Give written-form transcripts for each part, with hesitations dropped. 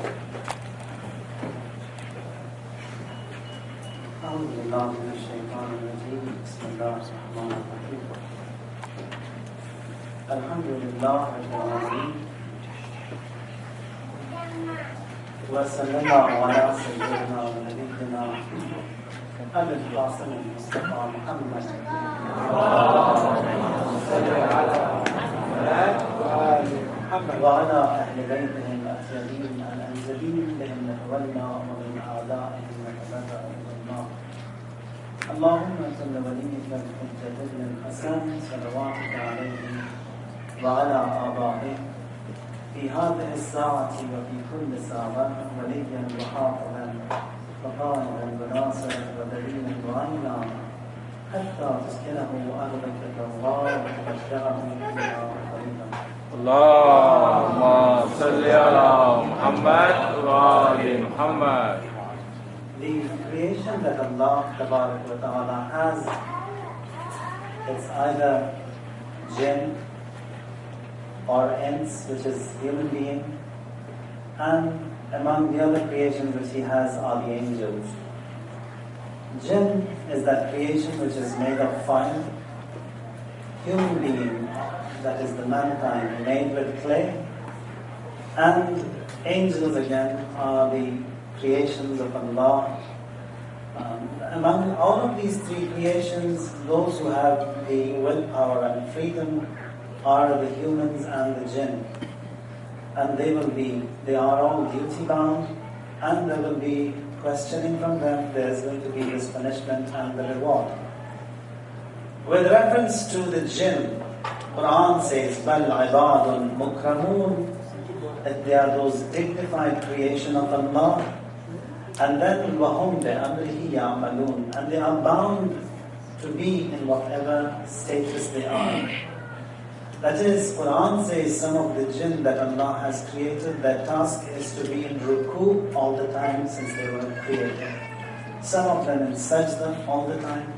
أعوذ بالله من الشيطان الرجيم بسم الله الرحمن الرحيم الحمد لله رب العالمين وصلى الله على سيدنا ونبينا أبي القاسم المصطفى محمد وعلى أهل بيته الأطيبين الأنزلين بهم نتولى ومن أعدائهم نتبرأ إلى النار. اللهم صل وليك الحجة ابن الحسن صلواتك عليه وعلى آبائه في هذه الساعة وفي كل ساعة وليا وحافظا وقائدا وناصرا ودليلا وعينا حتى تسكنه أرضك ترضاه وتبشره فيها طريقا. اللهم صل على محمد وآل محمد. The creation that Allah Ta'ala has, it's either jinn or ants, which is human being, and among the other creations which He has are the angels. Jinn is that creation which is made of fire. Human being, that is the mankind, made with clay. And angels again are the creations of Allah. Among all of these three creations, those who have the willpower and freedom are the humans and the jinn. And they are all duty bound, and there will be questioning from them. There is going to be this punishment and the reward. With reference to the jinn, Quran says, بَلْ عِبَادٌ مُكْرَمُونَ, that they are those dignified creation of Allah. And then وَهُمْ بِأَمْرِهِ يَعْمَلُونَ, and they are bound to be in whatever status they are. That is, Quran says some of the jinn that Allah has created, their task is to be in ruku all the time since they were created. Some of them in sajda all the time.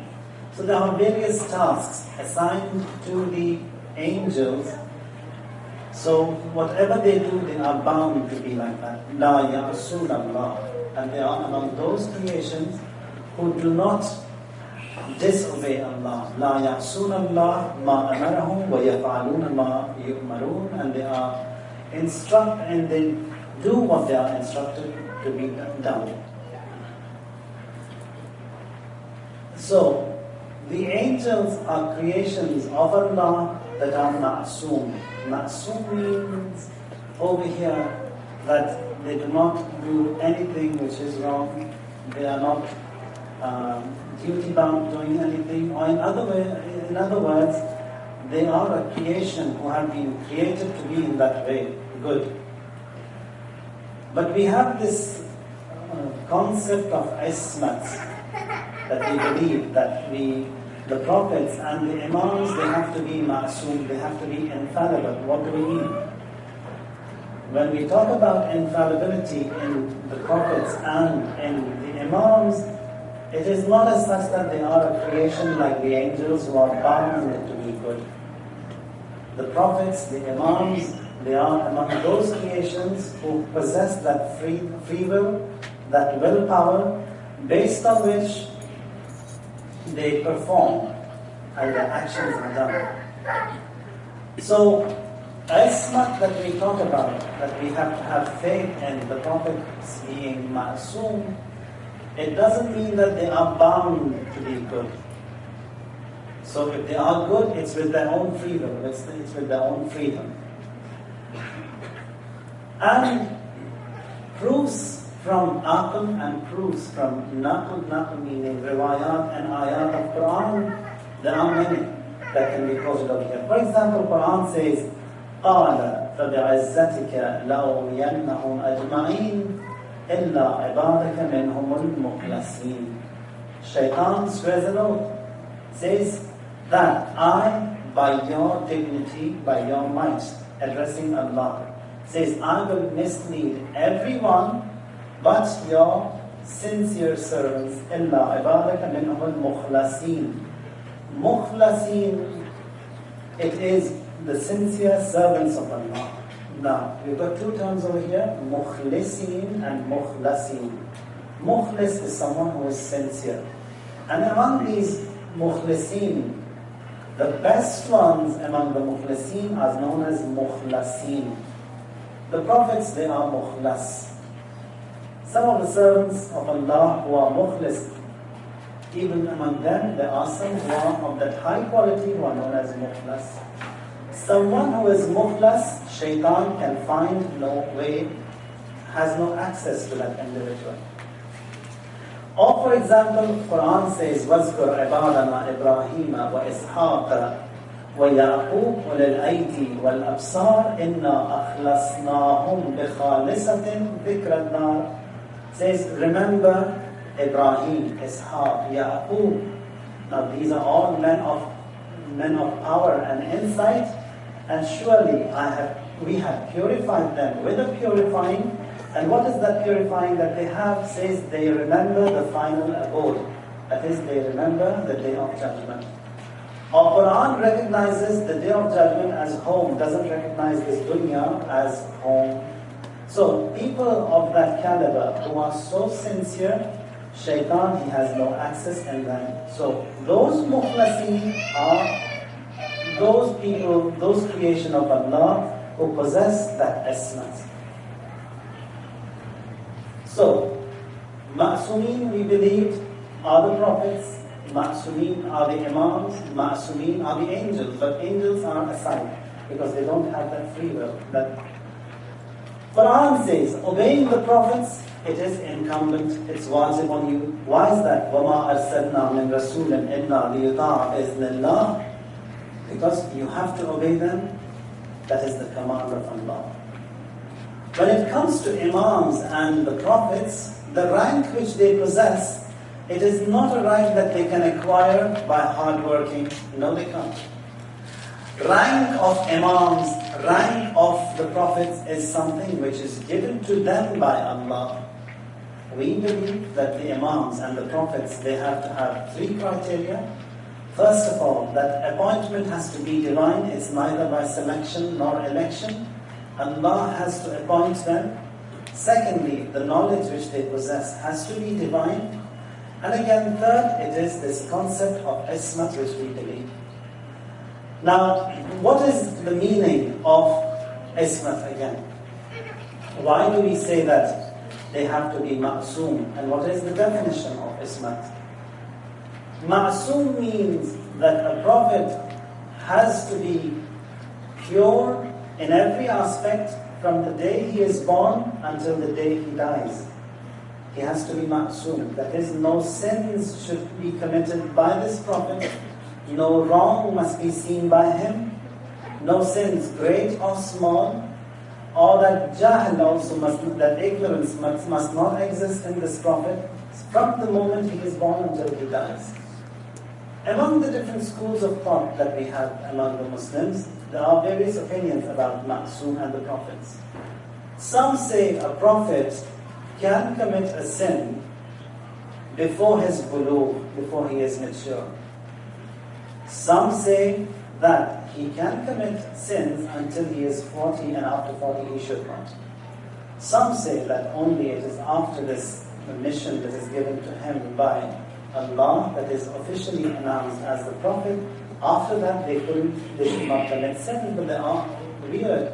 So there are various tasks assigned to the angels. So whatever they do, they are bound to be like that. لَا يَعْصُونَ اللَّهَ, and they are among those creations who do not disobey Allah. لَا يَعْصُونَ اللَّهَ مَا أَمَرَهُمْ وَيَفْعَلُونَ مَا يُؤْمَرُونَ, and they are and they do what they are instructed to be done. So the angels are creations of Allah that are ma'soom. Ma'soom means over here that they do not do anything which is wrong. They are not duty bound doing anything. Or in other words, they are a creation who have been created to be in that way, good. But we have this concept of ismat, that we believe that the prophets and the imams, they have to be ma'soom, they have to be infallible. What do we mean? When we talk about infallibility in the prophets and in the imams, it is not as such that they are a creation like the angels who are bound to be good. The prophets, the imams, they are among those creations who possess that free will, that willpower, based on which they perform and their actions are done. So, ismat that we talk about, that we have to have faith in the prophets being ma'soom, it doesn't mean that they are bound to be good. So if they are good, it's with their own free will, it's with their own freedom. And proofs from aql and proofs from naql meaning riwayat and ayat of Quran, there are many that can be quoted over here. For example, Quran says, قَالَ فَبِعِزَّتِكَ لَأُغْوِيَنَّهُمْ أَجْمَعِينَ إِلَّا عِبَادَكَ مِنْهُمُ الْمُخْلَصِينَ. Shaitan swears an oath, says that I, by your dignity, by your might, addressing Allah, says I will mislead everyone but your sincere servants. إِلَّا عِبَادَكَ مِنْهُمُ الْمُخْلَصِينَ. Mukhlasin, it is the sincere servants of Allah. Now, we've got two terms over here, mukhlisin and mukhlasin. Mukhlis is someone who is sincere. And among these mukhlisin, the best ones among the mukhlisin are known as mukhlasin. The prophets, they are mukhlas. Some of the servants of Allah who are mukhlis, even among them, there are some who are of that high quality who are known as mukhlas. Someone who is mukhlas, shaitan can find no way, has no access to that individual. Or for example, Quran says, وَاذْكُرْ عِبَادَنَا إِبْرَاهِيمَ وَإِسْحَاقَ وَيَعْقُوبَ أُولِي الْأَيْدِي وَالْأَبْصَارِ إِنَّا أَخْلَصْنَاهُمْ بِخَالِصَةٍ ذِكْرَ الدَّارِ. Says, remember Ibrahim, Ishaq, Yaqub. Now these are all men of power and insight, and surely we have purified them with a purifying. And what is that purifying that they have? Says they remember the final abode. That is, they remember the day of judgment. Our Quran recognizes the day of judgment as home, doesn't recognize this dunya as home. So people of that caliber who are so sincere, shaitan, he has no access in them. So those mukhlasin are those people, those creation of Allah who possess that ismat. So, ma'sumin, we believe, are the prophets, ma'sumin are the imams, ma'sumin are the angels, but angels are aside because they don't have that free will. That Quran says, obeying the prophets, it is incumbent, it's wajib on you. Why is that? وَمَا أَرْسَلْنَا مِن رَسُولٍ إِلَّا لِيُطَاعَ بِإِذْنِ اللَّهِ. Because you have to obey them, that is the command of Allah. When it comes to imams and the prophets, the rank which they possess, it is not a rank that they can acquire by hard working. No, they can't. Rank of imams, rank of the prophets is something which is given to them by Allah. We believe that the imams and the prophets, they have to have three criteria. First of all, that appointment has to be divine. It's neither by selection nor election. Allah has to appoint them. Secondly, the knowledge which they possess has to be divine. And again, third, it is this concept of ismat which we believe. Now, what is the meaning of ismat again? Why do we say that they have to be ma'soom? And what is the definition of ismat? Ma'soom means that a prophet has to be pure in every aspect from the day he is born until the day he dies. He has to be ma'soom. That is, no sins should be committed by this prophet. No wrong must be seen by him. No sins, great or small. Or that jahl also that ignorance must not exist in this prophet from the moment he is born until he dies. Among the different schools of thought that we have among the Muslims, there are various opinions about Ma'soom and the prophets. Some say a prophet can commit a sin before his bulugh, before he is mature. Some say that he can commit sins until he is 40, and after 40 he should not. Some say that only it is after this mission that is given to him by Allah, that is officially announced as the prophet. After that, they should not commit sin, but there are weird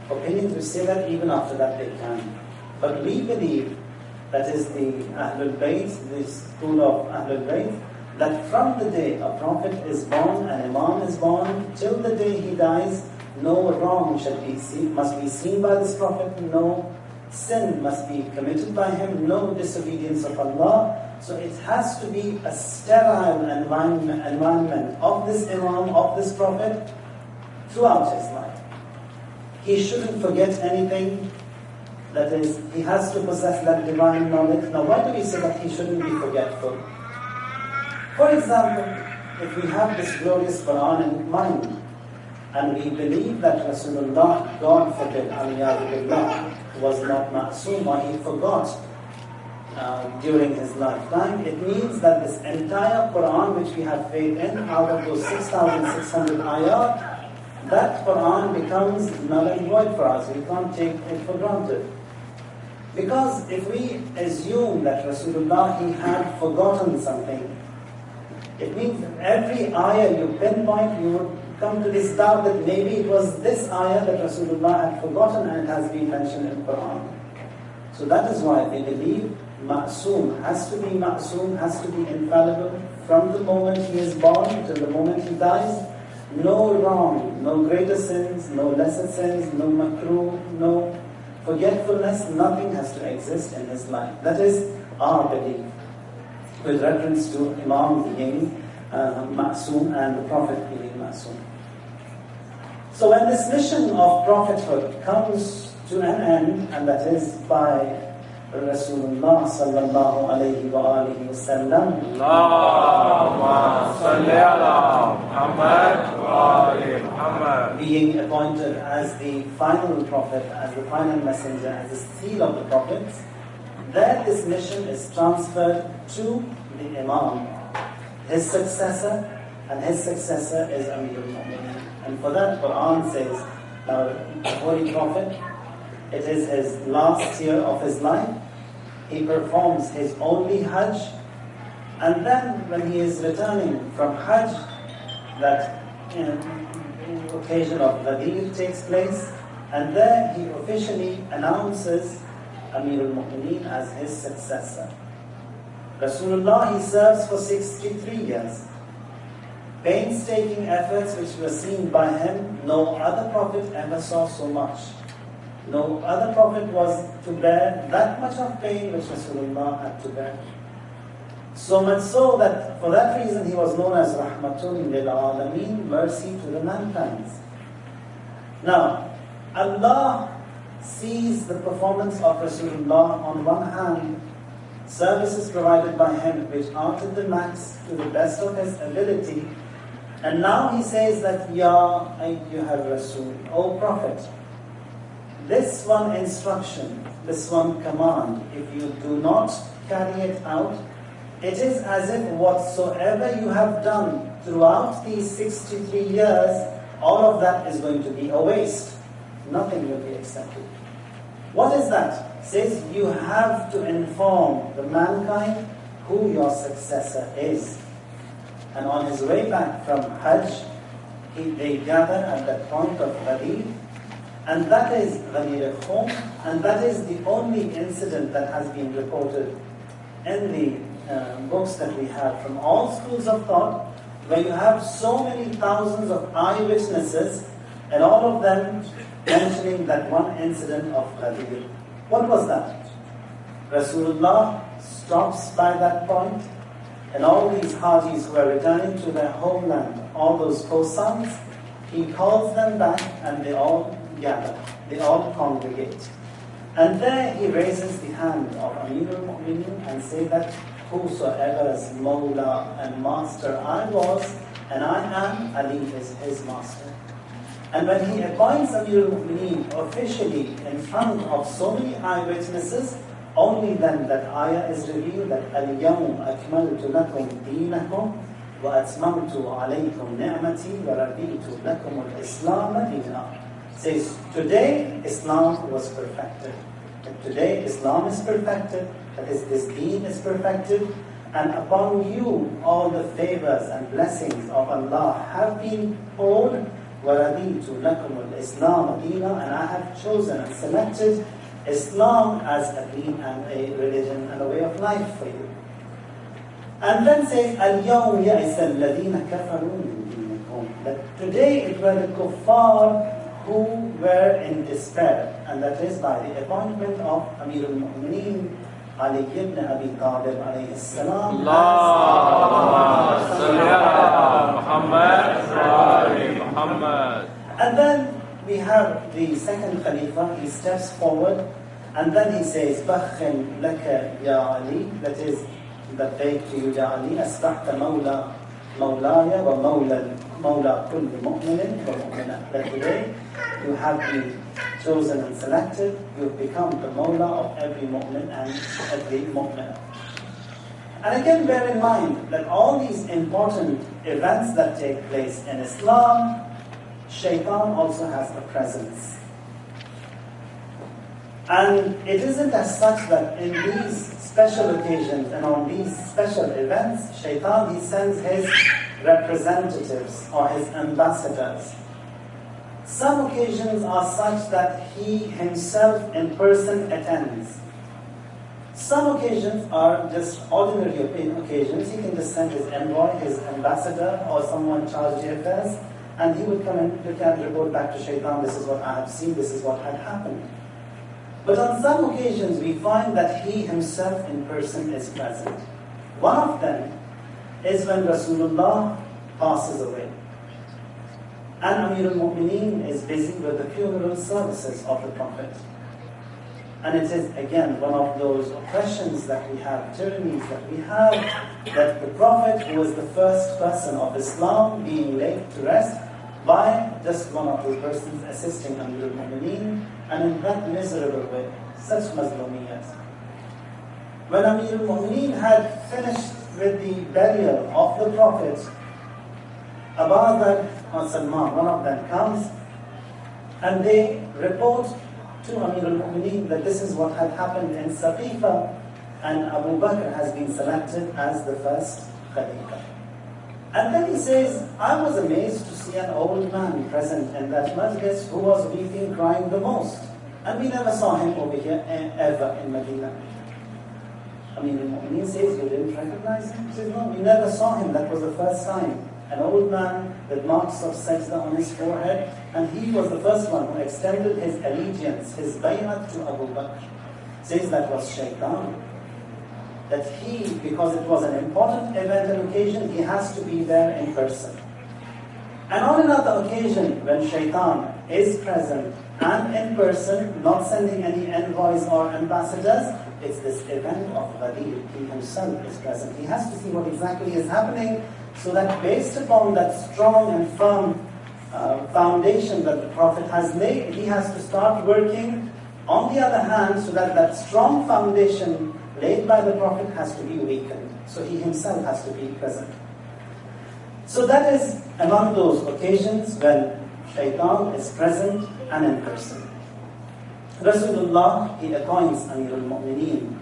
opinions which say that even after that they can. But we believe, that is the Ahlul Bayt, the school of Ahlul Bayt, that from the day a prophet is born, an imam is born, till the day he dies, no wrong must be seen by this prophet, no sin must be committed by him, no disobedience of Allah. So it has to be a sterile environment of this imam, of this prophet, throughout his life. He shouldn't forget anything. That is, he has to possess that divine knowledge. Now, why do we say that he shouldn't be forgetful? For example, if we have this glorious Quran in mind, and we believe that Rasulullah, God forbid, aliyah, was not ma'soom, or he forgot during his lifetime, it means that this entire Quran which we have faith in, out of those 6,600 ayat, that Quran becomes null and void for us. We can't take it for granted. Because if we assume that Rasulullah, he had forgotten something, it means every ayah you pinpoint, you would come to this doubt that maybe it was this ayah that Rasulullah had forgotten and it has been mentioned in Quran. So that is why they believe Ma'soom has to be Ma'soom, has to be infallible from the moment he is born till the moment he dies. No wrong, no greater sins, no lesser sins, no makruh, no forgetfulness, nothing has to exist in his life. That is our belief. With reference to Imam being Ma'soom and the Prophet being Ma'soom. So when this mission of prophethood comes to an end, and that is by Rasulullah sallallahu alayhi wa alihi wa sallam, Allahumma salli ala Muhammad wa ali Muhammad, being appointed as the final prophet, as the final messenger, as the seal of the prophets, then this mission is transferred to the Imam, his successor, and his successor is Amir al-Mu'mineen. And for that, Quran says, now the Holy Prophet, it is his last year of his life. He performs his only Hajj, and then when he is returning from Hajj, that occasion of Ghadir takes place, and there he officially announces Amir al-Mu'mineen as his successor. Rasulullah, he serves for 63 years. Painstaking efforts which were seen by him, no other prophet ever saw so much. No other prophet was to bear that much of pain which Rasulullah had to bear. So much so that for that reason he was known as Rahmatun lil Alameen, mercy to the mankind. Now, Allah sees the performance of Rasulullah on one hand, services provided by him which are to the max, to the best of his ability, and now he says that, Ya ayyuhar Rasul, O Prophet, this one instruction, this one command, if you do not carry it out, it is as if whatsoever you have done throughout these 63 years, all of that is going to be a waste. Nothing will be accepted. What is that? It says you have to inform the mankind who your successor is. And on his way back from Hajj, they gather at that point of Ghadir, and that is Ghadir al-Khum, and that is the only incident that has been reported in the books that we have from all schools of thought, where you have so many thousands of eyewitnesses, and all of them mentioning that one incident of Ghadir. What was that? Rasulullah stops by that point, and all these Hajis who are returning to their homeland, all those co-sons, he calls them back and they all gather, they all congregate. And there he raises the hand of Amir al-Mu'mineen and say that whosoever's Mawla and master I was, and I am, Ali is his master. And when he appoints Amir al-Mu'mineen officially in front of so many eyewitnesses, only then that ayah is revealed that Al-Yawm akmaltu lakum deenakum wa atmamtu alaykum ni'mati wa raditu lakum al-Islam deena. Says, today Islam was perfected. And today Islam is perfected, that is, this deen is perfected, and upon you all the favors and blessings of Allah have been poured. وَرَدِيتُ لَكُمُ الْإِسْلَامَ دِينًا, and I have chosen and selected Islam as a deen and a religion and a way of life for you. And then says, الْيَوْمْ يَئِسَ الَّذِينَ كَفَرُوا مِنْ دِينِكُمْ, that today it were the kuffar who were in despair, and that is by the appointment of Amir al-Mu'mineen, Ali ibn Abi Talib alayhi salam. Allahumma salli ala Muhammad wa ali Muhammad. And then we have the second Khalifa, he steps forward, and then he says, Bakhin laka ya Ali, that is, labbaik to you ya Ali, asbahta mawlaya wa mawla kulli mu'minin wa mu'minat. That today you have been chosen and selected, you've become the Mawla of every mu'min and every mu'minah. And again, bear in mind that all these important events that take place in Islam Shaitan also has a presence. And it isn't as such that in these special occasions and on these special events, Shaitan, he sends his representatives or his ambassadors. Some occasions are such that he himself in person attends. Some occasions are just ordinary occasions. He can just send his envoy, his ambassador, or someone charged the affairs, and he would come and report back to Shaitan, this is what I have seen, this is what had happened. But on some occasions we find that he himself in person is present. One of them is when Rasulullah passes away. And Amir al-Mu'mineen is busy with the funeral services of the Prophet. And it is again one of those oppressions that we have, tyrannies that we have, that the Prophet, who was the first person of Islam, being laid to rest by just one of the persons assisting Amir al-Mu'mineen, and in that miserable way, such mazlumiyat. When Amir al-Mu'mineen had finished with the burial of the Prophet, Abu or Salman, one of them comes, and they report to Amir al-Mu'mineen that this is what had happened in Saqifa, and Abu Bakr has been selected as the first Khalifa. And then he says, I was amazed to see an old man present in that majlis who was weeping, crying the most. And we never saw him over here ever in Medina. Amir al-Mu'mineen says, you didn't recognize him? He says, no, we never saw him, that was the first time. An old man with marks of sajda on his forehead, and he was the first one who extended his allegiance, his bay'at to Abu Bakr. Says that was Shaitan. That he, because it was an important event and occasion, he has to be there in person. And on another occasion, when Shaitan is present and in person, not sending any envoys or ambassadors, it's this event of Ghadir. He himself is present. He has to see what exactly is happening, so that based upon that strong and firm foundation that the Prophet has laid, he has to start working on the other hand, so that that strong foundation laid by the Prophet has to be weakened. So he himself has to be present. So that is among those occasions when Shaitan is present and in person. Rasulullah, he appoints Amir al-Mu'mineen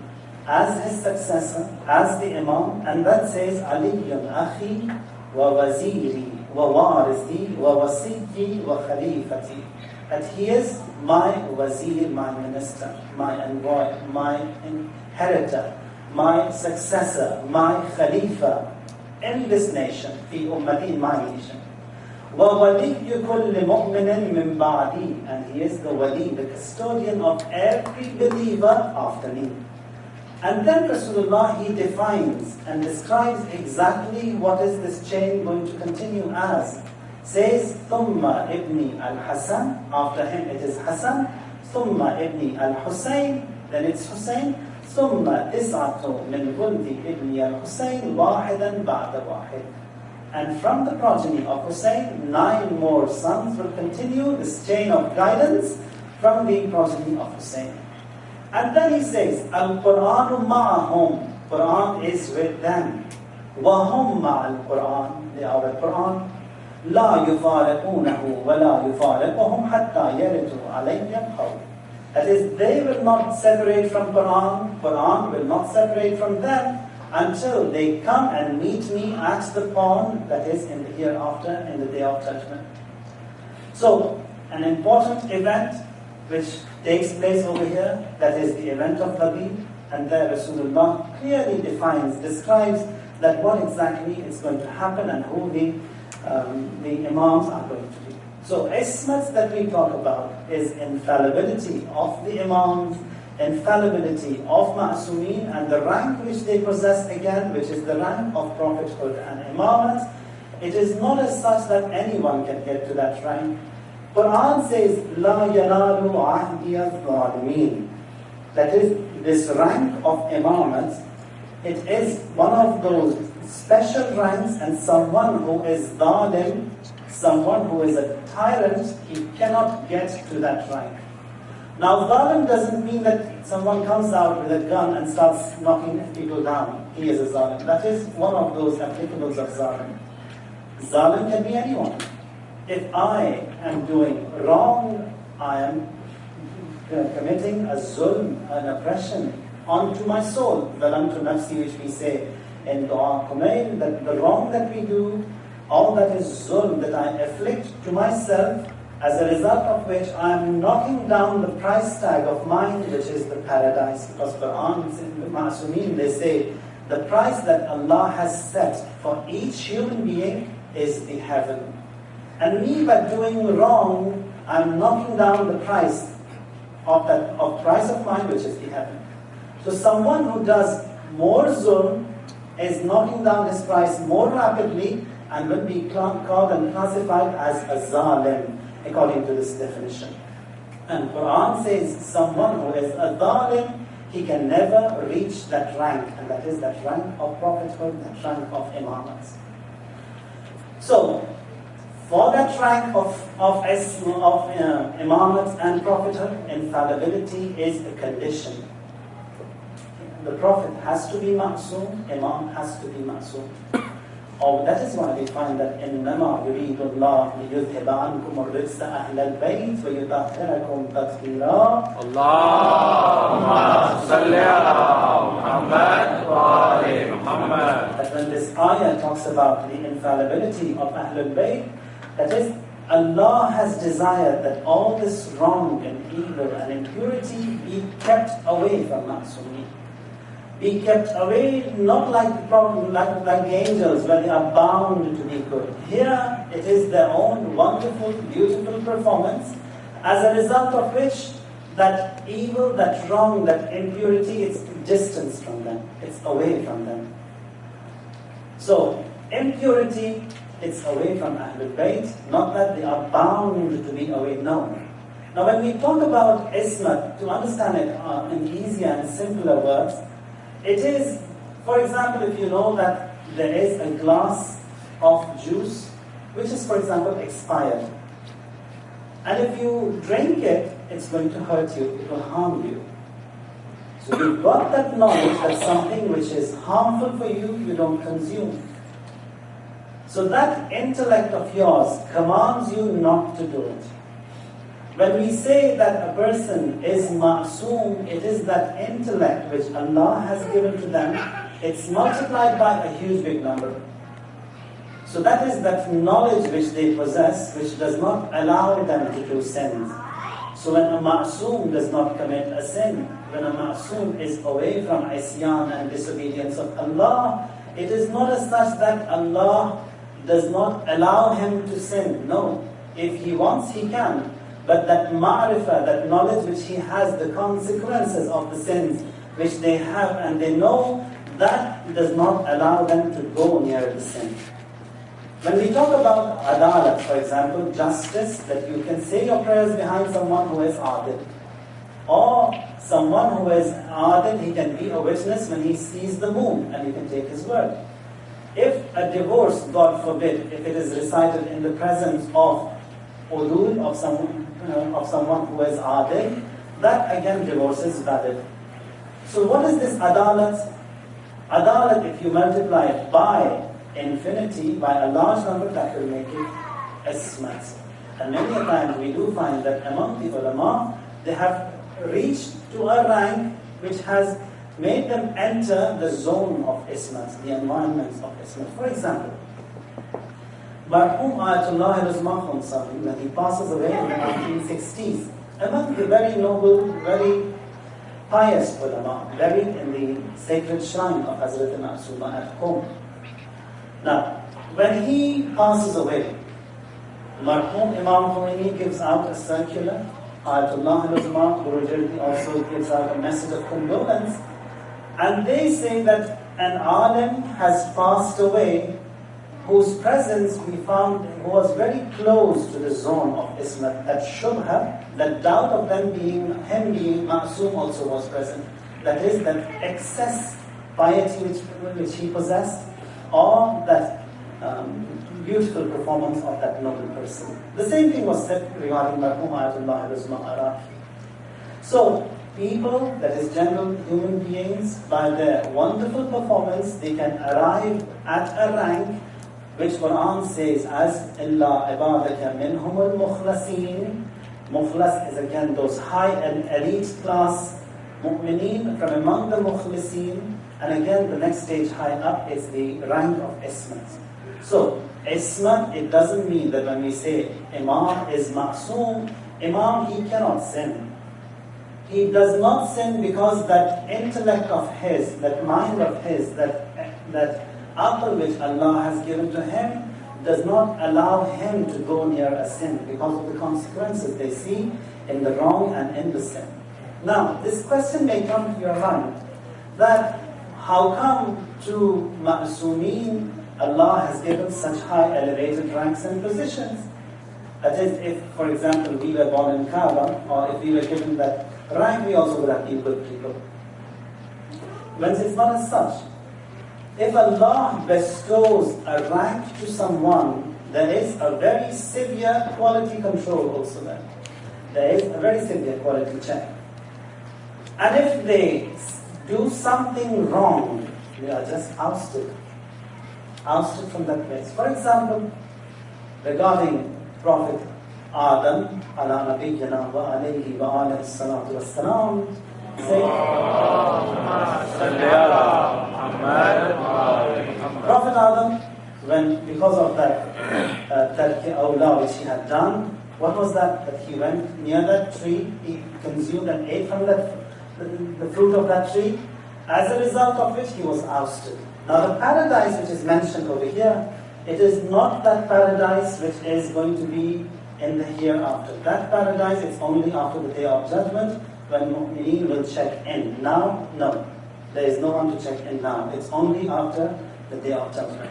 as his successor, as the Imam, and that says, Aliyun akhi wa waziri wa warithi wa wasiyyi wa khalifati. That he is my wazir, my minister, my envoy, my inheritor, my successor, my khalifa in this nation, fi ummati, in my nation. وَوَلِيُّ كُلِّ مُؤْمِنٍ مِّن بَعْدِي. And he is the wali, the custodian of every believer after me. And then Rasulullah, he defines and describes exactly what is this chain going to continue as. Says, ثُمَّ ibn al-Hasan, after him it is Hasan, ثُمَّ ibn al-Husayn, then it's Husayn, ثُمَّ تِسْعَةُ مِنْ وُلْدِ ibn al-Husayn وَاحِدًا بَعْدَ وَاحِدٍ. And from the progeny of Hussein, 9 more sons will continue this chain of guidance from the progeny of Hussein. And then he says, Al-Qur'anu ma'ahum. Qur'an is with them. Wahum ma'al Qur'an. They are with Qur'an. La yufariqunahu wa la yufariquhum hatta yaridu alayya qawl. That is, they will not separate from Qur'an. Qur'an will not separate from them until they come and meet me at the pond that is in the hereafter, in the day of judgment. So, an important event which takes place over here, that is the event of Ghadir, and there Rasulullah clearly defines, describes that what exactly is going to happen and who the Imams are going to be. So, ismat that we talk about is infallibility of the Imams, infallibility of Ma'asumeen, and the rank which they possess again, which is the rank of prophethood and imamat. It is not as such that anyone can get to that rank. Quran says, La yanalu ahdi al-zalimeen. That is, this rank of imamat, it is one of those special ranks, and someone who is zalim, someone who is a tyrant, he cannot get to that rank. Now, zalim doesn't mean that someone comes out with a gun and starts knocking people down. He is a zalim. That is one of those applicables of zalim. Zalim can be anyone. if I am doing wrong, I am committing a zulm, an oppression onto my soul. Zalamtu nafsi, which we say in Dua Kumail, that the wrong that we do, all that is zulm that I afflict to myself, as a result of which I am knocking down the price tag of mine, which is the paradise. Because Quran, in the Ma'asumin, they say the price that Allah has set for each human being is the heaven. And me, by doing wrong, I'm knocking down the price of price of mine, which is the heaven. So someone who does more zulm is knocking down his price more rapidly and will be called and classified as a zalim, according to this definition. And Quran says someone who is a zalim, he can never reach that rank, and that is that rank of prophethood, that rank of imamat. So, for that rank of imamat and prophethood, infallibility is a condition. The prophet has to be ma'soom, imam has to be ma'soom. Oh, that is why we find that إِنَّمَا يُرِيدُ اللَّهُ لِيُذْهِبَ عَنْكُمُ الرِّجْسَ أَهْلَ الْبَيْتِ وَيُطَهِّرَكُمْ تَطْهِيرًا. Allahumma salli ala Muhammad wa ali Muhammad. That when this ayah talks about the infallibility of Ahlul Bayt, that is, Allah has desired that all this wrong and evil and impurity be kept away from Ma'sumin. Be kept away, not like the angels, where they are bound to be good. Here, it is their own wonderful, beautiful performance, as a result of which that evil, that wrong, that impurity, it's distanced from them. It's away from them. So, impurity, it's away from Ahlul Bayt, not that they are bound to be away, no. Now, when we talk about ismat, to understand it in easier and simpler words, it is, for example, if you know that there is a glass of juice which is, for example, expired. And if you drink it, it's going to hurt you, it will harm you. So you've got that knowledge that something which is harmful for you, you don't consume. So that intellect of yours commands you not to do it. When we say that a person is ma'soom, it is that intellect which Allah has given to them, it's multiplied by a huge big number. So that is that knowledge which they possess, which does not allow them to do sins. So when a ma'soom does not commit a sin, when a ma'soom is away from isyan and disobedience of Allah, it is not as such that Allah does not allow him to sin. No. If he wants, he can. But that ma'rifah, that knowledge which he has, the consequences of the sins which they have and they know, that does not allow them to go near the sin. When we talk about adalat, for example, justice, that you can say your prayers behind someone who is adil. Or someone who is adil, he can be a witness when he sees the moon, and you can take his word. If a divorce, God forbid, if it is recited in the presence of udul, of someone who is adil, that again divorce is valid. So what is this adalat? Adalat, if you multiply it by infinity, by a large number, that will make it ismat. And many a times we do find that among the ulama, they have reached to a rank which has made them enter the zone of ismat, the environments of ismat. For example, Marhum Ayatollah al-Uzma Khonsari, when he passes away in the 1960s, among the very noble, very pious ulama, buried in the sacred shrine of Hazrat Ma'asuma at home. Now, when he passes away, Marhum Imam Khomeini gives out a circular. Ayatollah al-Uzma Guruji also gives out a message of condolence. And they say that an alim has passed away whose presence we found was very close to the zone of ismat. That shubha, that doubt of him being ma'soom also was present. That is, that excess piety which he possessed, or that beautiful performance of that noble person. The same thing was said regarding Marhum Ayatollah al-Uzma. So, people, that is general human beings, by their wonderful performance, they can arrive at a rank which Quran says as illa ibadaka minhumul mukhlasin. Mukhlas is again those high and elite class mu'mineen from among the mukhlisin. And again, the next stage high up is the rank of ismat. So, ismat, it doesn't mean that when we say Imam is ma'soom, Imam, he cannot sin. He does not sin because that intellect of his, that mind of his, that aql which Allah has given to him, does not allow him to go near a sin because of the consequences they see in the wrong and in the sin. Now, this question may come to your mind, that how come to ma'soomeen Allah has given such high elevated ranks and positions? That is, if, for example, we were born in Kaaba, or if we were given that rank, we also would have been good people. When it's not as such. If Allah bestows a rank to someone, there is a very severe quality control also there. There is a very severe quality check. And if they do something wrong, they are just ousted from that place. For example, regarding Prophet Adam, ala nabiyyina wa alayhi wa alayhi salatu wassalam, say, Prophet Adam, when because of that tarki awla which he had done, what was that? That he went near that tree, he consumed and ate from that the fruit of that tree, as a result of which he was ousted. Now the paradise which is mentioned over here, it is not that paradise which is going to be in the hereafter. That paradise is only after the day of judgment, when mu'mineen will check in. Now, no. There is no one to check in now. It's only after the day of judgment.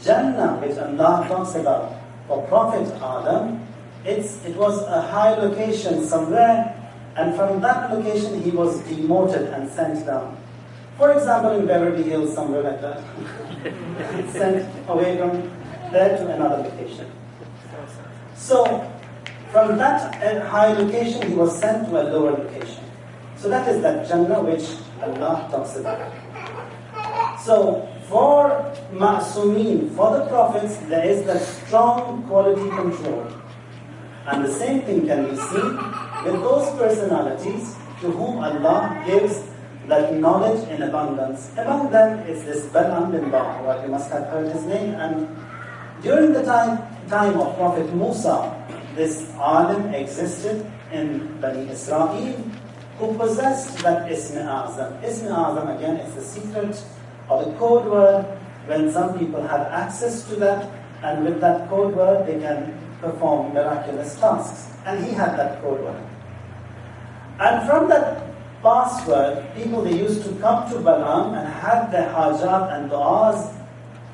Jannah, which Allah talks about for Prophet Adam, it was a high location somewhere, and from that location he was demoted and sent down. For example, in Beverly Hills, somewhere like that. Sent away from there to another location. So, from that high location, he was sent to a lower location. So that is that Jannah which Allah talks about. So, for ma'soomeen, for the prophets, there is that strong quality control. And the same thing can be seen with those personalities to whom Allah gives that knowledge in abundance. Among them is this Balaam bin Ba'ur, you must have heard his name. And during the time of Prophet Musa, this alim existed in Bani Israel who possessed that Ism Azam. Ism Azam, again, is the secret or the code word when some people have access to that, and with that code word they can perform miraculous tasks. And he had that code word. And from that password, people, they used to come to Balaam and had their hajat and du'as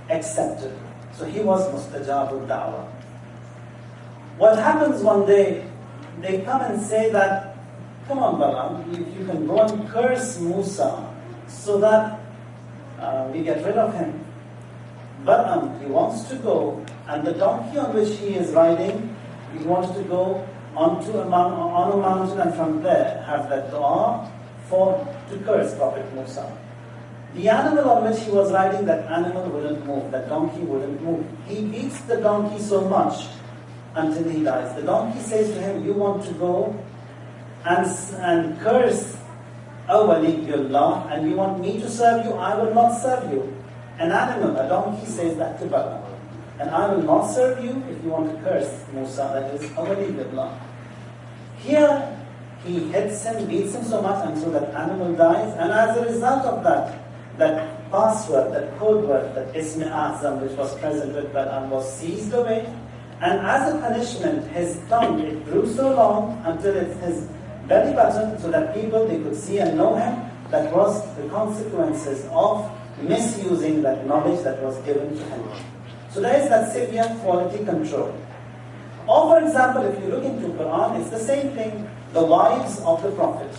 accepted. So he was mustajabul da'wah. What happens one day, they come and say that, come on Balaam, if you can go and curse Musa so that we get rid of him. Balaam, he wants to go, and the donkey on which he is riding, he wants to go on a mountain, and from there have that dua to curse Prophet Musa. The animal on which he was riding, that animal wouldn't move, that donkey wouldn't move. He beats the donkey so much until he dies. The donkey says to him, you want to go and curse awaliyullah, and you want me to serve you? I will not serve you. An animal, a donkey, says that to Balaam. And I will not serve you if you want to curse Musa, that is awaliyullah. Here, he hits him, beats him so much until that animal dies, and as a result of that password, that code word, that Ism Azam which was present with Balaam was seized away, and as a punishment, his tongue, it grew so long until it's his belly button, so that people, they could see and know him. That was the consequences of misusing that knowledge that was given to him. So there is that severe quality control. Or for example, if you look into Quran, it's the same thing. The wives of the Prophet,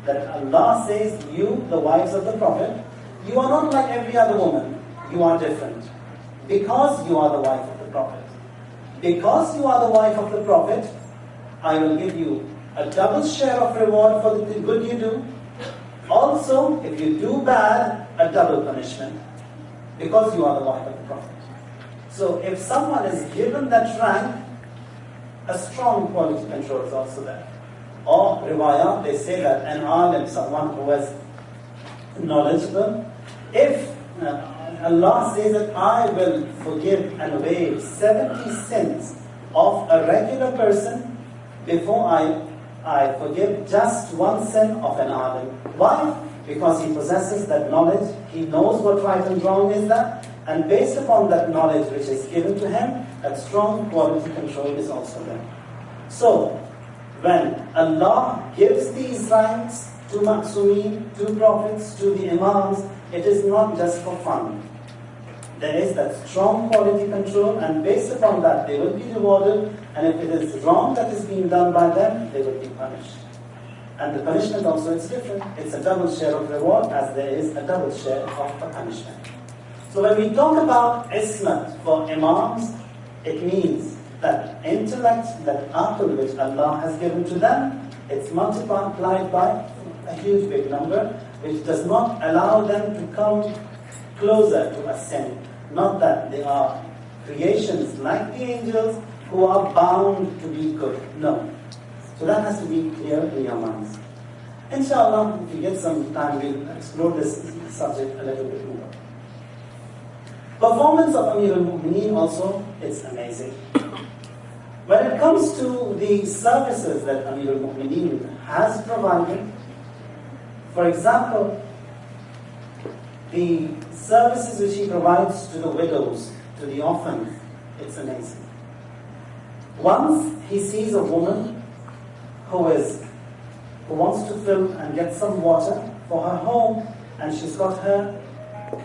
that Allah says, you, the wives of the Prophet, you are not like every other woman. You are different. Because you are the wife of the Prophet. Because you are the wife of the Prophet, I will give you a double share of reward for the good you do. Also, if you do bad, a double punishment. because you are the wife of the Prophet. So if someone is given that rank, a strong quality control is also there. Or riwayat, they say that an alim, someone who is knowledgeable, if Allah says that I will forgive and waive 70 sins of a regular person before I forgive just one sin of an alim. Why? Because he possesses that knowledge, he knows what right and wrong is that, and based upon that knowledge which is given to him, that strong quality control is also there. So, when Allah gives these ranks to Ma'sumeen, to prophets, to the Imams, it is not just for fun. There is that strong quality control, and based upon that they will be rewarded, and if it is wrong that is being done by them, they will be punished. And the punishment also is different. It's a double share of reward as there is a double share of the punishment. So when we talk about ismat for Imams, it means that intellect, that aql which Allah has given to them, it's multiplied by a huge big number, which does not allow them to come closer to a sin. Not that they are creations like the angels who are bound to be good. No. So that has to be clear in your minds. Inshallah, if we get some time, we'll explore this subject a little bit more. Performance of Amir al-Mu'mineen also, it's amazing. When it comes to the services that Amir al-Mu'mineen has provided, for example, the services which he provides to the widows, to the orphans, it's amazing. Once he sees a woman who wants to fill and get some water for her home, and she's got her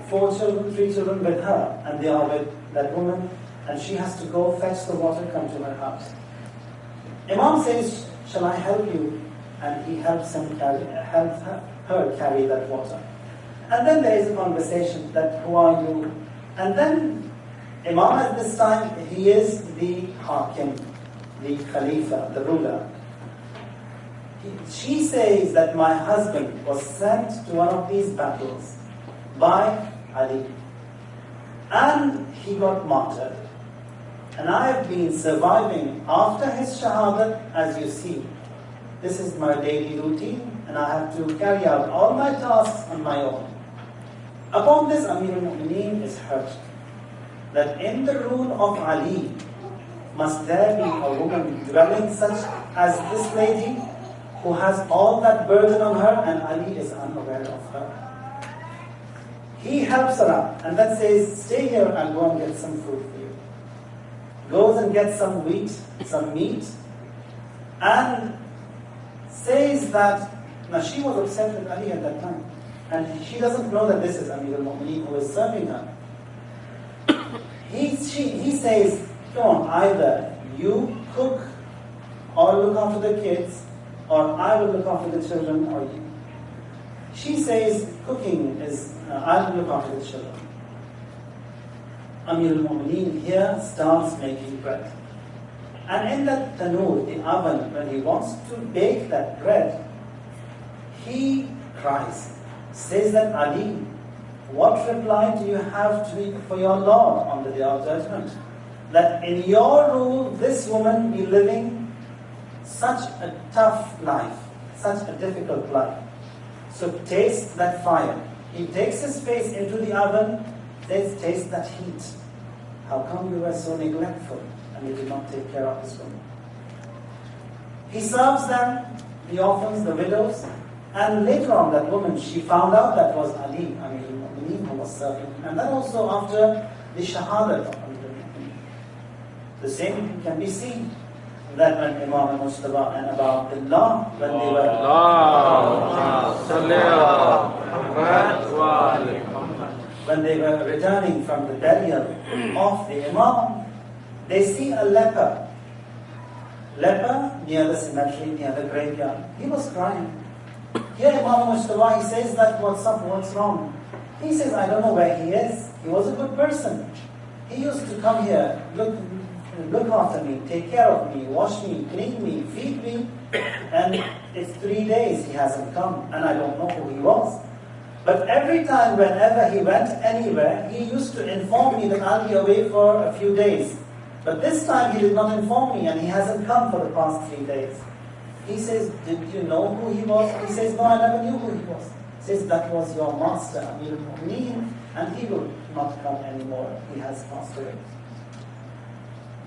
3 children with her, and they are with that woman, and she has to go fetch the water, come to her house. Imam says, shall I help you? And he helps her carry that water. And then there is a conversation that, who are you? And then Imam at this time, he is the Hakim, the Khalifa, the ruler. She says that my husband was sent to one of these battles by Ali. And he got martyred. And I have been surviving after his shahadat, as you see. This is my daily routine, and I have to carry out all my tasks on my own. Upon this, Amir al-Mu'mineen is hurt that in the rule of Ali, must there be a woman dwelling such as this lady who has all that burden on her, and Ali is unaware of her. He helps her up and then says, stay here and go and get some food for you. Goes and gets some wheat, some meat, and says that, now she was upset with Ali at that time, and she doesn't know that this is Amir al-Mu'mineen who is serving her. He says, come on, either you cook or look after the kids, or I will look after the children, or you. She says, cooking is, I will look after the children. Amir al-Mu'mineen here starts making bread. And in that tanur, the oven, when he wants to bake that bread, he cries. Says that, Ali, what reply do you have to me for your Lord on the day of judgment? That in your rule, this woman be living such a tough life, such a difficult life. So taste that fire. He takes his face into the oven, says, taste that heat. How come you were so neglectful and you did not take care of this woman? He serves them, the orphans, the widows, and later on that woman, she found out that was Ali, Amir al-Mu'mineen, who was serving. And then also after the shahadat of Amir al-Mu'mineen. The same can be seen. That when Imam al-Mustafa and Abu Abdullah, when they were returning from the burial of the Imam, they see a leper. Leper near the cemetery, near the graveyard. He was crying. Here Imam al-Mustafa, he says that, what's up, what's wrong? He says, I don't know where he is. He was a good person. He used to come here, look after me, take care of me, wash me, clean me, feed me. And it's 3 days he hasn't come, and I don't know who he was. But every time, whenever he went anywhere, he used to inform me that I'll be away for a few days. But this time he did not inform me, and he hasn't come for the past 3 days. He says, did you know who he was? He says, no, I never knew who he was. He says, that was your master, Amir al-Mu'mineen, and he will not come anymore. He has passed away.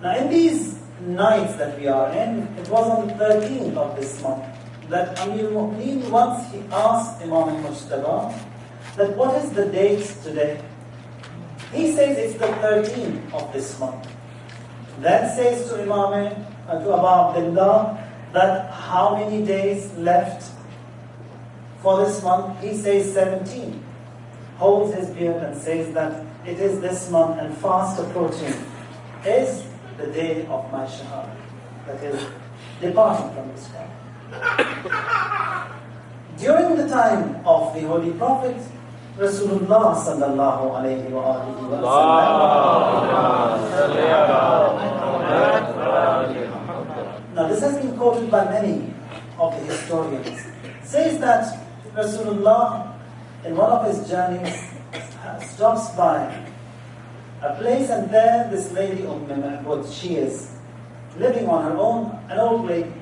Now in these nights that we are in, it was on the 13th of this month that Amir al-Mu'mineen once he asked Imam al-Mujtaba that what is the date today? He says it's the 13th of this month. Then says to Imam, to Abu Abdullah, that how many days left for this month? He says 17. Holds his beard and says that it is this month and fast approaching is the day of my shahada. That is departing from this world. During the time of the Holy Prophet, Rasulullah sallallahu alayhi wa alihi wa sallam. Now this has been quoted by many of the historians. Says that Rasulullah in one of his journeys stops by a place, and there this lady she is living on her own, an old lady.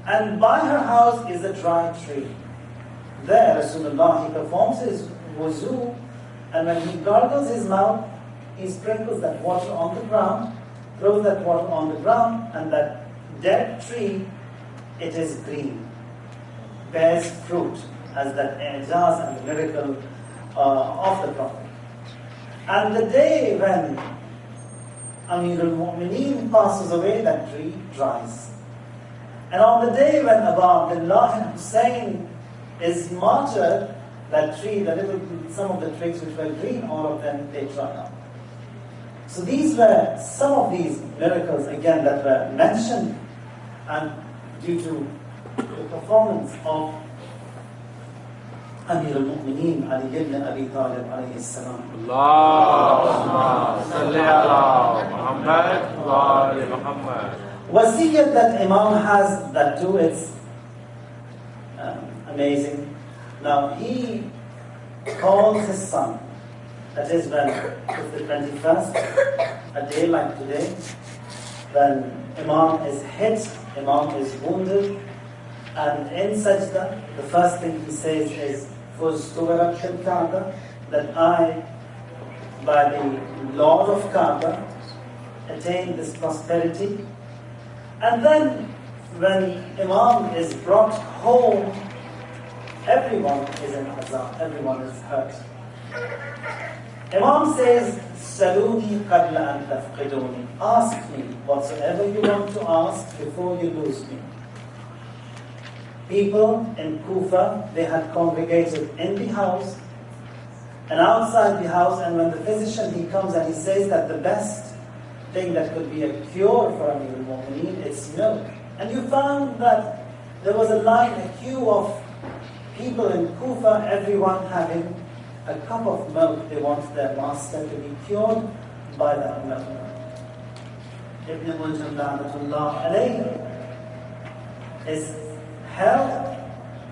And by her house is a dry tree. There Rasulullah, he performs his wuzu, and when he gargles his mouth, he sprinkles that water on the ground, throws that water on the ground, and that dead tree, it is green, bears fruit, as that ijaz and the miracle of the Prophet. And the day when Amir al-Mu'mineen passes away, that tree dries. And on the day when Abu Abdullah Hussein is martyred, that tree, some of the twigs which were green, all of them, they dry up. So these were some of these miracles, again, that were mentioned, and due to the performance of Amir al-Mu'mineen, Ali ibn Abi Talib alayhi salam. Allahumma salli ala Muhammad wa ali Muhammad. Wasiyyat that Imam has, that too, it's amazing. Now he calls his son, that is when it's the 21st, a day like today, when Imam is hit, Imam is wounded, and in sajda, the first thing he says is, that I, by the Lord of Kaaba, attain this prosperity. And then, when Imam is brought home, everyone is in azab, everyone is hurt. Imam says, Saluni qabla an tafqiduni. Ask me whatsoever you want to ask before you lose me. People in Kufa, they had congregated in the house and outside the house, and when the physician, he comes and he says that the best thing that could be a cure for Amir al-Mu'mineen, it's milk. And you found that there was a line, a queue of people in Kufa, everyone having a cup of milk. They want their master to be cured by that milk. Ibn Abi is held,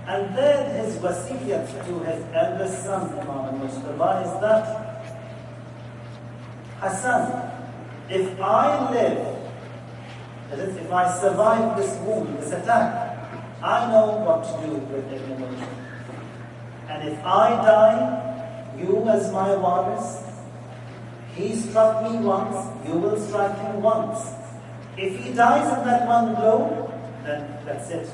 and then his wasiyyat to his eldest son, Imam al-Mujtaba, is that, Hassan, if I live, that is, if I survive this wound, this attack, I know what to do with Ibn Mujtaba. And if I die, you as my waris, he struck me once, you will strike him once. If he dies in that one blow, then that's it.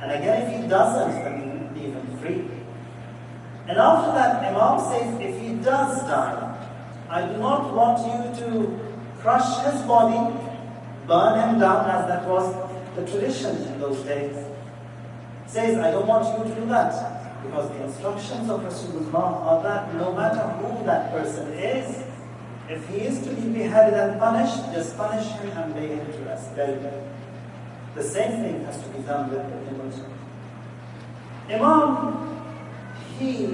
And again, if he doesn't, then he will leave him free. And after that, Imam says, if he does die, I do not want you to crush his body, burn him down, as that was the tradition in those days. Says, I don't want you to do that, because the instructions of Rasulullah are that no matter who that person is, if he is to be beheaded and punished, just punish him and lay him to rest. Very well. The same thing has to be done with the Muslim. Imam, he,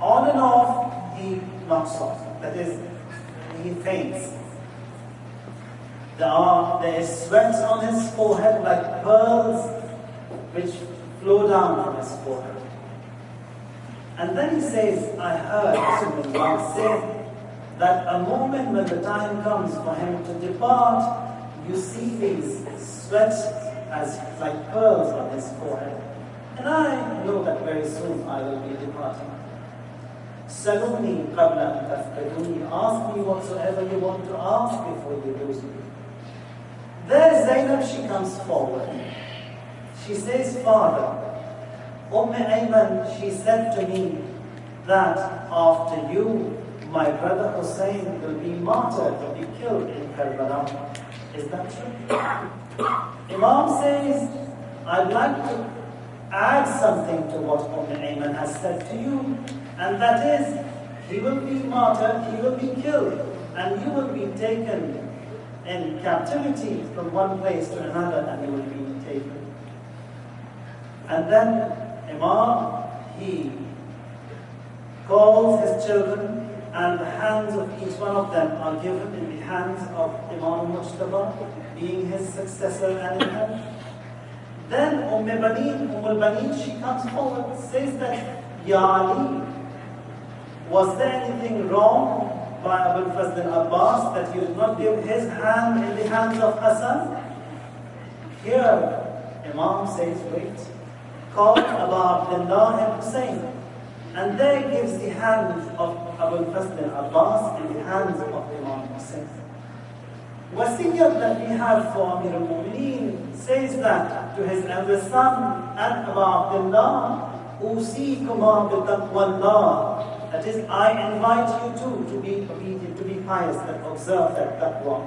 on and off, he knocks off. That is, he faints. There is sweat on his forehead like pearls which flow down from his forehead. And then he says, I heard Rasulullah say that a moment when the time comes for him to depart, you see these sweat as like pearls on his forehead. And I know that very soon I will be departing. Saluni qabla an tafqiduni. Ask me whatsoever you want to ask before you lose me. There Zainab, she comes forward. She says, Father, Ayman, she said to me that after you, my brother Hussein will be martyred, will be killed in Karbala. Is that true? Imam says, I'd like to add something to what Ayman has said to you, and that is, he will be martyred, he will be killed, and you will be taken in captivity from one place to another, and you will be taken. And then Imam, he calls his children, and the hands of each one of them are given in the hands of Imam Mujtaba, being his successor and in heaven. Then al-Banin, she comes forward, says that, Ya Ali, was there anything wrong by Abul Fazl al-Abbas that you did not give his hand in the hands of Hassan? Here, Imam says, wait, call Abu Abdullah and Hussein, and there gives the hand of Abul Fazl al-Abbas in the hands of Imam Hussein. Wasiyyat that we have for Amir al-Mu'mineen says that to his elder son and Abu Abdullah, Usikuma bi-taqwallah. That is, I invite you too to be obedient, to be pious, and observe that taqwa.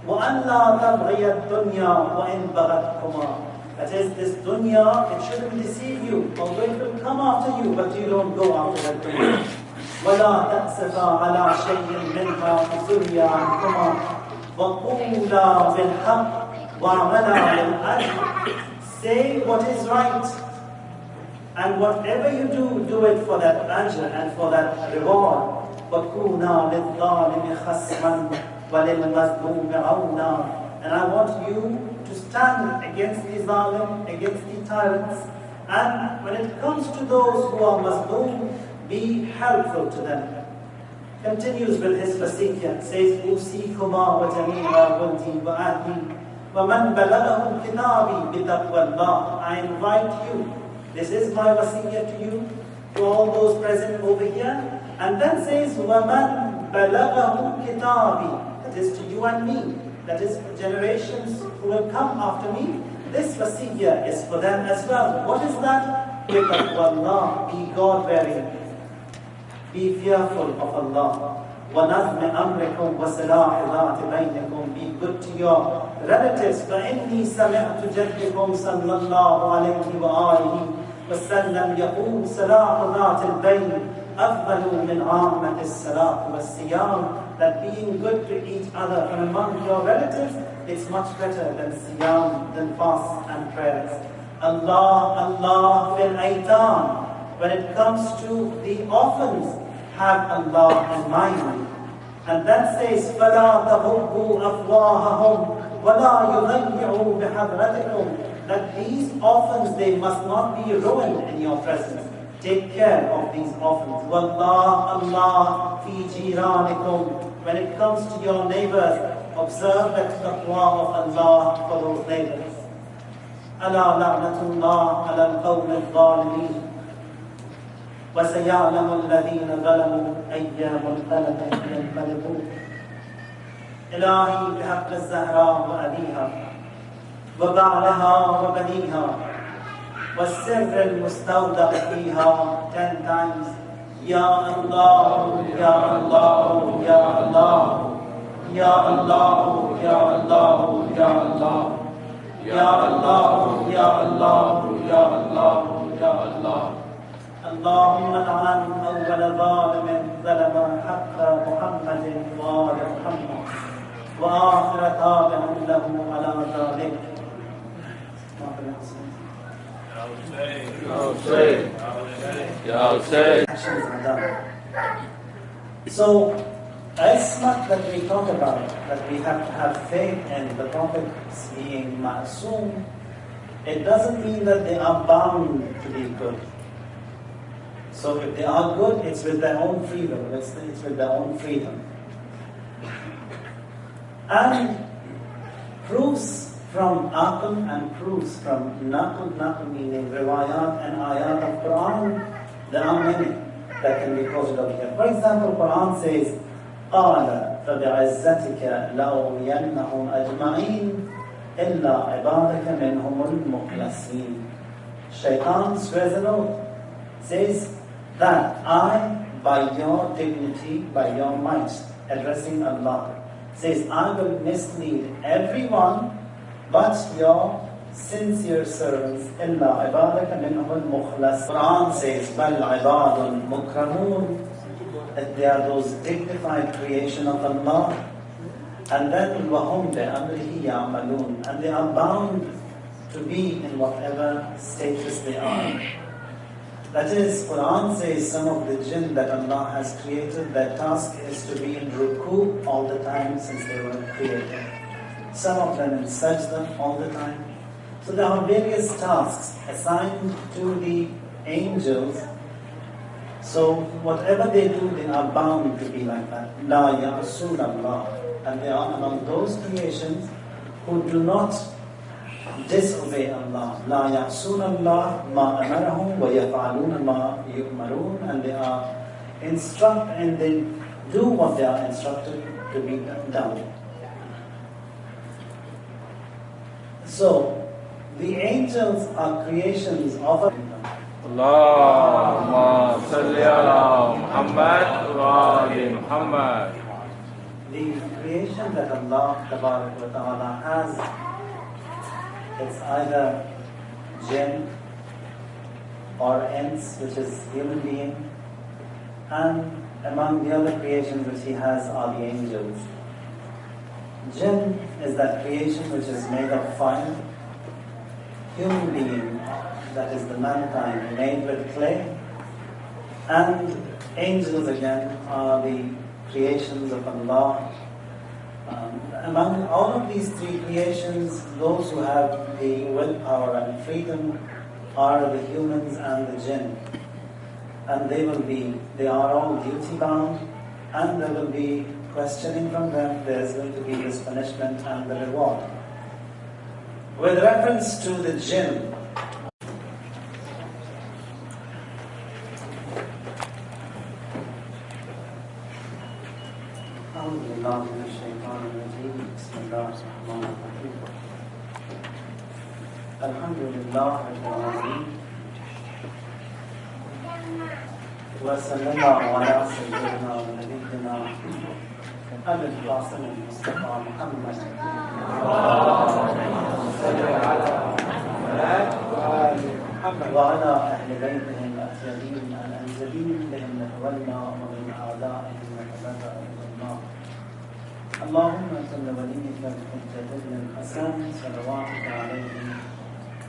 وَأَنْ لَا تَبْغِيَ الدُّنْيَا وَإِنْ بَغَتْكُمَا. That is, this dunya, it shouldn't deceive you, although it will come after you, but you don't go after that dunya. وَلَا تَأْسَفَا عَلَىٰ شَيْءٍ مِنْهَا فِسُرْيَا عَنْكُمَا وَقُولَا بِالْحَقِّ وَعْمَلَا لِلْأَجْرِ. Say what is right. And whatever you do, do it for that ajr and for that reward. وَكُونَا لِلظَّالِمِ خَصْمًا وَلِلْمَظْلُومِ عَوْنًا. And I want you to stand against the zalim, against the tyrants. And when it comes to those who are mazloom, be helpful to them. Continues with his wasiyyah, says, أُوصِيكُمَا وَجَمِيعَ وَلْدِي وَأَهْلِي وَمَنْ بَلَغَهُمْ كِتَابِي بِتَقْوَى اللَّهِ. I invite you. This is my wasiyyah to you, to all those present over here. And then says, وَمَنْ بَلَغَهُ كِتَابِي. That is to you and me. That is for generations who will come after me. This wasiyyah is for them as well. What is that? بِتَقْوَى Be God-bearing. Be fearful of Allah. وَنَظْمِ أَمْرِكُمْ وَسَلَاحِ ذَاتِ بَيْنِكُمْ. Be good to your relatives. فَإِنِّي سَمِعْتُ جَدِّكُمْ صَلَّى اللَّهُ عَلَيْهِ وَآلِهِ وَسَلَّمْ يَقُولُ صَلَاحُ ذَاتِ الْبَيْنِ أَفْضَلُ مِنْ عَامَّةِ الصَّلَاةِ وَالصِّيَامِ. That being good to each other from among your relatives, it's much better than siyam, than fasts and prayers. Allah, Allah fil aitam. When it comes to the orphans, have Allah in mind. And that says, فَلَا تَغُبُّوا أَفْوَاهَهُمْ وَلَا يُضَيِّعُوا بِحَضْرَتِكُمْ. That these orphans, they must not be ruined in your presence. Take care of these orphans. وَاللَّهُ اللَّهُ فِي جِيرَانِكُمْ. When it comes to your neighbors, observe that taqwa of Allah for those neighbors. أَلَا لَعْنَةُ اللَّهِ عَلَى الْقَوْمِ الظَّالِمِينَ. وَسَيَعْلَمُ الَّذِينَ ظَلَمُوا أَيَّ مُنْقَلَبٍ يَنْقَلِبُونَ. إلهي بحق الزهراء وأبيها وبعلها وبنيها والسر المستودع فيها 10 times. Ya Allah, Ya Allah, Ya Allah, Ya Allah, Ya Allah, Ya Allah, Ya Allah, Ya Allah, Ya Allah, Ya Allah. اللهم لعن أول ظالم ظلم حق محمد وآل محمد وآخر تابع له على ذلك. So, ismat that we talk about, that we have to have faith in the prophets being ma'soom, it doesn't mean that they are bound to be good. So if they are good, it's with their own free will, it's with their own freedom. And proofs from aql and proofs from naql meaning riwayat and ayat of Quran, there are many that can be quoted over here. For example, Quran says, قَالَ فَبِعِزَّتِكَ لَأُغْوِيَنَّهُمْ أَجْمَعِينَ إِلَّا عِبَادَكَ مِنْهُمُ الْمُخْلَصِينَ. Shaitan swears an oath, says that I, by your dignity, by your might, addressing Allah, says I will mislead everyone but your sincere servants. إِلَّا عِبَادَكَ مِنْهُمُ الْمُخْلَصِينَ. Quran says, بَلْ عِبَادٌ مُكْرَمُونَ, that they are those dignified creation of Allah. And then وَهُمْ بِأَمْرِهِ يَعْمَلُونَ, and they are bound to be in whatever status they are. That is, Quran says some of the jinn that Allah has created, their task is to be in ruku all the time since they were created. Some of them in sajda all the time. So there are various tasks assigned to the angels. So whatever they do, they are bound to be like that. La ya'sun Allah. And they are among those creations who do not disobey Allah. La ya'sun Allah ma amarahum wa yaf'aluna ma yu'marun. And they are and they do what they are instructed to be done. So the angels are creations of Allah. Allahumma salli ala Muhammad wa ali Muhammad. The creation that Allah Ta'ala has, it's either jinn or ants, which is human being, and among the other creations which He has are the angels. Jinn is that creation which is made of fire. Human being, that is the mankind, made with clay. And angels again are the creations of Allah. Among all of these three creations, those who have the willpower and freedom are the humans and the jinn. And they are all duty bound, and there will be questioning from them. There is going to be this punishment and the reward. With reference to the jinn, Alhamdulillah wa sallallahu ala sayyidina wa nabiyyina Abi al-Qasim al-Mustafa Muhammad وعلى أهل بيته الأطيبين الأنزلين بهم نتولى ومن أعدائهم نتبرأ إلى النار. اللهم صل وليك الحجة ابن الحسن صلواتك عليه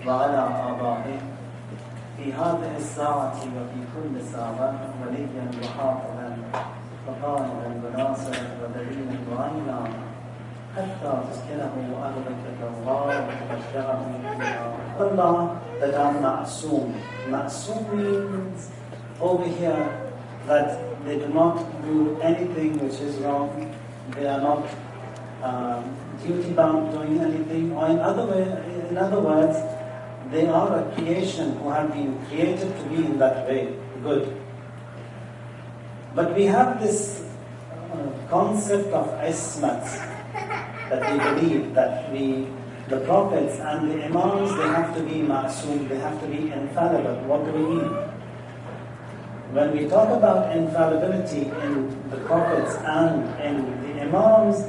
وعلى آبائه في هذه الساعة وفي كل ساعة وليا وحافظا وقائدا وناصرا ودليلا وعينا حتى تسكنه أرضك كالغار وتبشره فيها. Allah that are ma'soom. Ma'soom means over here that they do not do anything which is wrong. They are not duty bound doing anything. Or in other words, they are a creation who have been created to be in that way, good. But we have this concept of ismat, that we believe that the prophets and the imams, they have to be ma'soom, they have to be infallible. What do we mean? When we talk about infallibility in the prophets and in the imams,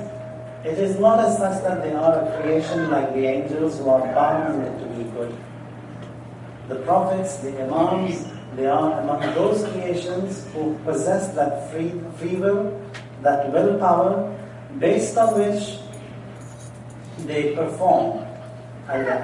it is not as such that they are a creation like the angels who are bound to be good. The prophets, the imams, they are among those creations who possess that free will, that willpower, based on which they perform either